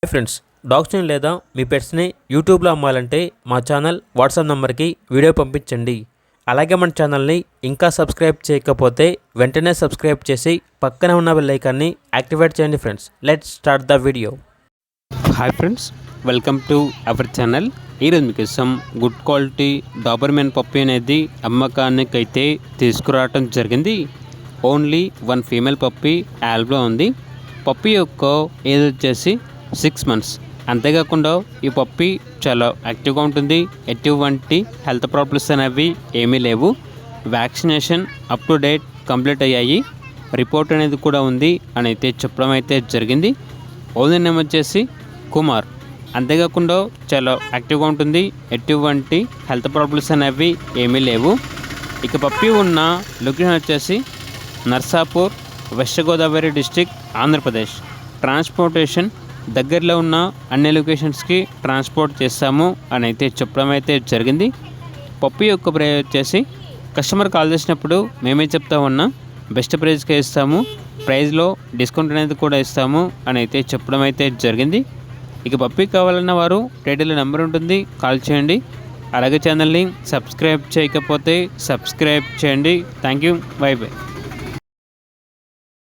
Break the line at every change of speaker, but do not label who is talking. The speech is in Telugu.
హాయ్ ఫ్రెండ్స్, డాగ్స్ని లేదా మీ పెట్స్ని యూట్యూబ్లో అమ్మాలంటే మా ఛానల్ వాట్సాప్ నెంబర్కి వీడియో పంపించండి. అలాగే మన ఛానల్ని ఇంకా సబ్స్క్రైబ్ చేయకపోతే వెంటనే సబ్స్క్రైబ్ చేసి పక్కనే ఉన్న బెల్ ఐకాన్ని యాక్టివేట్ చేయండి. Friends, let's start the video.
Hi friends, welcome to our channel. ఈరోజు మీకోసం గుడ్ క్వాలిటీ డాబర్మెన్ పప్పీ అనేది అమ్మకానికి అయితే తీసుకురావటం జరిగింది. ఓన్లీ 1 ఫీమేల్ పప్పీ యాల్బ్లో ఉంది. పప్పీ యొక్క ఏజ్ వచ్చేసి 6 months. అంతేకాకుండా ఈ పప్పీ చాలా యాక్టివ్గా ఉంటుంది. ఎటువంటి హెల్త్ ప్రాబ్లమ్స్ అనేవి ఏమీ లేవు. Vaccination up to date complete అయ్యాయి. రిపోర్ట్ అనేది కూడా ఉంది అని అయితే చెప్పడం అయితే జరిగింది. ఓనర్ నేమ్ వచ్చేసి కుమార్. అంతేకాకుండా చాలా యాక్టివ్గా ఉంటుంది. ఎటువంటి హెల్త్ ప్రాబ్లమ్స్ అనేవి ఏమీ లేవు. ఇక పప్పీ ఉన్న లొకేషన్ వచ్చేసి Narsapur, west Godavari district, Andhra Pradesh. Transportation దగ్గరలో ఉన్న అన్ని లొకేషన్స్కి ట్రాన్స్పోర్ట్ చేస్తాము అని అయితే చెప్పడం అయితే జరిగింది. పప్పీ యొక్క ప్రైస్ వచ్చేసి కస్టమర్ కాల్ చేసినప్పుడు మేమే చెప్తా ఉన్నాం, బెస్ట్ ప్రైస్కే ఇస్తాము, ప్రైస్లో డిస్కౌంట్ అనేది కూడా ఇస్తాము అని అయితే చెప్పడం అయితే జరిగింది. ఇక పప్పీ కావాలన్న వారు టైటిల్ నెంబర్ ఉంటుంది, కాల్ చేయండి. అలాగే ఛానల్ని సబ్స్క్రైబ్ చేయకపోతే సబ్స్క్రైబ్ చేయండి. Thank you, by by.